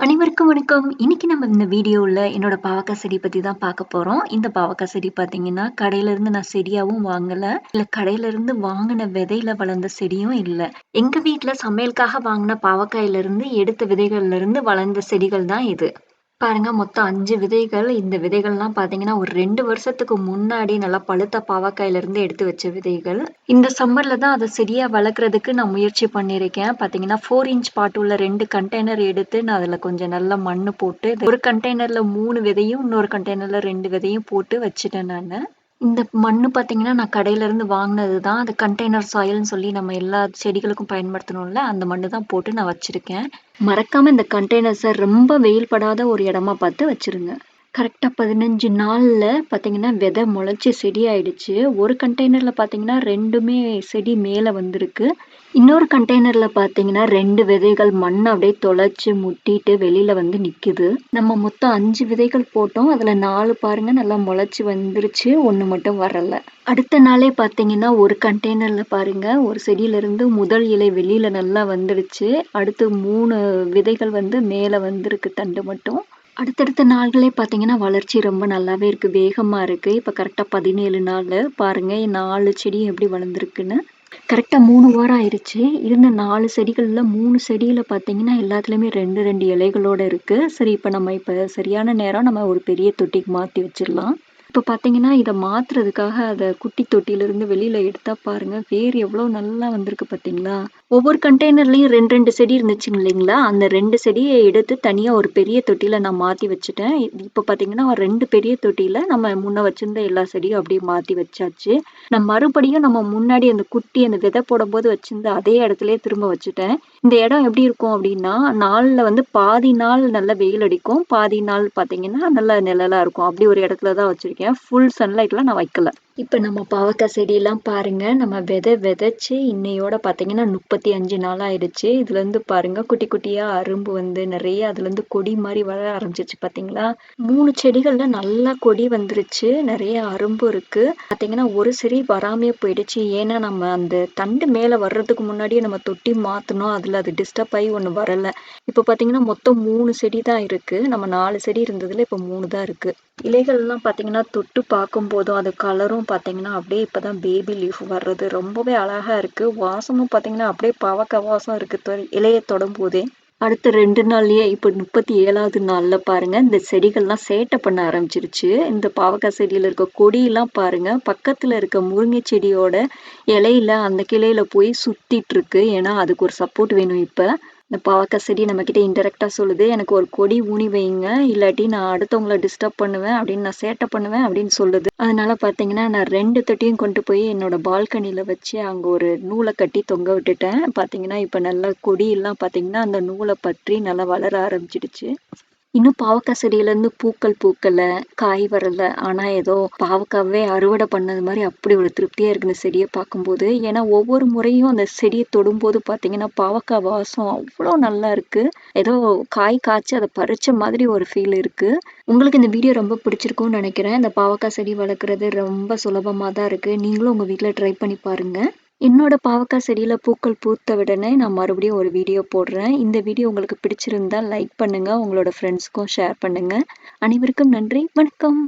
அனைவருக்கும் வணக்கம். இன்னைக்கு நம்ம இந்த வீடியோல என்னோட பாவக்காய் செடி பத்தி தான் பார்க்க போறோம். இந்த பாவக்காய் செடி பார்த்தீங்கன்னா, கடையில இருந்து நான் செடியாவும் வாங்கல. இல்ல கடையில இருந்து வாங்குன விதையில வளர்ந்த செடியும் இல்ல. எங்க வீட்ல சமையலுக்காக வாங்குன பாவக்காயில இருந்து எடுத்த விதைகள்ல இருந்து வளர்ந்த செடிகள் தான் இது. பாருங்க மொத்தம் 5 விதைகள். இந்த விதைகள்லாம் பார்த்தீங்கன்னா, ஒரு 2 வருஷத்துக்கு முன்னாடி நல்லா பழுத்த பாவக்காயில இருந்து எடுத்து வச்ச விதைகள். இந்த சம்மர்ல தான் அத செடியா வளர்க்குறதுக்கு நான் முயற்சி பண்ணியிருக்கேன். பார்த்தீங்கன்னா, 4 இன்ச் பாட் உள்ள 2 கண்டெய்னர் எடுத்து நான் அதில கொஞ்சம் நல்லா மண்ணு போட்டு, ஒரு கண்டெய்னர்ல 3 விதையும், இன்னொரு கண்டெய்னர்ல 2 விதையும் போட்டு வச்சுட்டேன் நானு. இந்த மண்ணு பார்த்தீங்கன்னா, நான் கடையில இருந்து வாங்குனது தான். அது கண்டெய்னர் சாயில்ன்னு சொல்லி நம்ம எல்லா செடிகளுக்கும் பயன்படுத்தணும்ல, அந்த மண்ணு தான் போட்டு நான் வச்சிருக்கேன். மறக்காம இந்த கண்டெய்னர்ஸ ரொம்ப வெயில் படாத ஒரு இடமா பார்த்து வச்சுருங்க. கரெக்ட்டா 15 நாள்ல பார்த்தீங்கன்னா, விதை முளைச்சு செடி ஆயிடுச்சு. ஒரு கண்டெய்னர்ல பார்த்தீங்கன்னா, 2மே செடி மேல வந்திருக்கு. இன்னொரு கண்டெய்னர்ல பார்த்தீங்கன்னா, 2 விதைகள் மண்ண அப்படியே தொளைச்சு முட்டிட்டு வெளியில வந்து நிக்குது. நம்ம மொத்தம் 5 விதைகள் போட்டோம். அதுல 4 பாருங்க நல்லா முளைச்சு வந்துருச்சு. 1 மட்டும் வரல. அடுத்த நாளே பார்த்தீங்கன்னா, ஒரு கண்டெய்னர்ல பாருங்க, ஒரு செடியிலிருந்து முதல் இலை வெளியில நல்லா வந்துடுச்சு. அடுத்து 3 விதைகள் வந்து மேல வந்திருக்கு தண்டு மட்டும். அடுத்தடுத்த நாள்களே பார்த்தீங்கன்னா, வளர்ச்சி ரொம்ப நல்லாவே இருக்கு. வேகமா இருக்கு. இப்ப கரெக்ட்டா 17 நாளு. பாருங்க 4 செடி எப்படி வளர்ந்துருக்குன்னு. கரெக்ட்டா 3 வாரம் ஆயிருச்சு. இருந்த 4 செடிகள்ல 3 செடியில பார்த்தீங்கன்னா, எல்லாத்துலயுமே 2, 2 இலைகளோட இருக்கு. சரி இப்ப சரியான நேரம் நம்ம ஒரு பெரிய தொட்டிக்கு மாத்தி வச்சிரலாம். இப்ப பார்த்தீங்கன்னா, இத மாத்துறதுக்காக அத குட்டி தொட்டியிலிருந்து வெளியில எடுத்தா பாருங்க, வேர் எவ்வளோ நல்லா வந்திருக்கு பார்த்தீங்களா? ஒவ்வொரு கண்டெய்னர்லயும் 2, 2 செடி இருந்துச்சுங்க இல்லைங்களா? அந்த 2 செடிய எடுத்து தனியா ஒரு பெரிய தொட்டியில நான் மாத்தி வச்சுட்டேன். இப்ப பார்த்தீங்கன்னா, 2 பெரிய தொட்டியில நம்ம முன்ன வச்சிருந்த எல்லா செடியும் அப்படியே மாத்தி வச்சாச்சு. நான் மறுபடியும் நம்ம முன்னாடி அந்த விதை போடும்போது வச்சிருந்த அதே இடத்துலயே திரும்ப வச்சுட்டேன். இந்த இடம் எப்படி இருக்கும் அப்படின்னா, நாள்ல வந்து பாதி நாள் நல்ல வெயில் அடிக்கும். பாதி நாள் பார்த்தீங்கன்னா, நல்ல நிழலா இருக்கும். அப்படி ஒரு இடத்துல தான் வச்சிருக்கேன். ஃபுல் சன்லைட்ல நான் வைக்கல. இப்ப நம்ம பாவக்காய் செடியெல்லாம் பாருங்க, நம்ம விதைச்சு இன்னையோட பார்த்தீங்கன்னா 35 நாள் ஆயிடுச்சு. இதுலேருந்து பாருங்க குட்டி குட்டியா அரும்பு வந்து நெறைய அதுலேருந்து கொடி மாரி வர ஆரம்பிச்சிருச்சு பார்த்தீங்களா? 3 செடிகள்ல நல்லா கொடி வந்துருச்சு. நெறைய அரும்பு இருக்கு. பார்த்தீங்கன்னா, ஒரு செடி வராமயே போயிடுச்சு. ஏன்னா, நம்ம அந்த தண்டு மேல வர்றதுக்கு முன்னாடியே நம்ம தொட்டி மாத்துனோம். அதுல அது டிஸ்டர்ப் ஆயி ஒண்ணு வரல. இப்ப பார்த்தீங்கன்னா, மொத்தம் 3 செடி தான் இருக்கு. நம்ம 4 செடி இருந்ததுல இப்ப 3 தான் இருக்கு. இலைகள்லாம் பார்த்தீங்கன்னா, தொட்டு பார்க்கும்போதும், அது கலரும் பார்த்தீங்கன்னா, அப்படியே இப்பதான் பேபி லீஃப் வர்றது. ரொம்பவே அழகா இருக்கு. வாசமும் பார்த்தீங்கன்னா, அப்படியே பாவக்காய் வாசம் இருக்கு இலைய தொடும்போதே. அடுத்த 2 நாள்லயே இப்ப 37வது நாள்ல பாருங்க, இந்த செடிகள்லாம் சேட்டை பண்ண ஆரம்பிச்சிருச்சு. இந்த பாவக்காய் செடியில இருக்க கொடியெல்லாம் பாருங்க, பக்கத்துல இருக்க முருங்கை செடியோட இலையில அந்த கிளையில போய் சுத்திட்டு இருக்கு. ஏன்னா, அதுக்கு ஒரு சப்போர்ட் வேணும் இப்ப. இந்த பாவக்காய் செடி நம்மகிட்ட இன்டெரக்ட்டா சொல்லுது, "எனக்கு ஒரு கொடி ஊனி வைங்க. இல்லாட்டி நான் அடுத்தவங்கள டிஸ்டர்ப் பண்ணுவேன் அப்படின்னு நான் சேட்டை பண்ணுவேன்" அப்படின்னு சொல்லுது. அதனால பார்த்தீங்கன்னா, நான் 2 தொட்டியும் கொண்டு போய் என்னோட பால்கனியில வச்சு அங்க ஒரு நூல கட்டி தொங்க விட்டுட்டேன். பார்த்தீங்கன்னா, இப்ப நல்லா கொடியெல்லாம் பார்த்தீங்கன்னா, அந்த நூல பற்றி நல்லா வளர ஆரம்பிச்சிடுச்சு. இன்னும் பாவக்காய் செடியிலேருந்து பூக்கள் பூக்கல, காய் வரல. ஆனா ஏதோ பாவக்காவே அறுவடை பண்ணது மாரி அப்படி ஒரு திருப்தியா இருக்கு இந்த செடிய பார்க்கும்போது. ஏன்னா ஒவ்வொரு முறையும் அந்த செடிய தொடும்போது பார்த்தீங்கன்னா, பாவக்காய் வாசம் அவ்ளோ நல்லா இருக்கு. ஏதோ காய் காய்ச்சி அத பறிச்ச மாதிரி ஒரு ஃபீல் இருக்கு. உங்களுக்கு இந்த வீடியோ ரொம்ப பிடிச்சிருக்கும்னு நெனைக்கிறேன். இந்த பாவக்காய் செடி வளர்க்குறது ரொம்ப சுலபமா தான் இருக்கு. நீங்களும் உங்க வீட்ல ட்ரை பண்ணி பாருங்க. என்னோட பாவக்காய் செடியில பூக்கள் பூத்த உடனே நான் மறுபடியும் ஒரு வீடியோ போடுறேன். இந்த வீடியோ உங்களுக்கு பிடிச்சிருந்தா லைக் பண்ணுங்க. உங்களோட ஃப்ரெண்ட்ஸ்க்கும் ஷேர் பண்ணுங்க. அனைவருக்கும் நன்றி. வணக்கம்.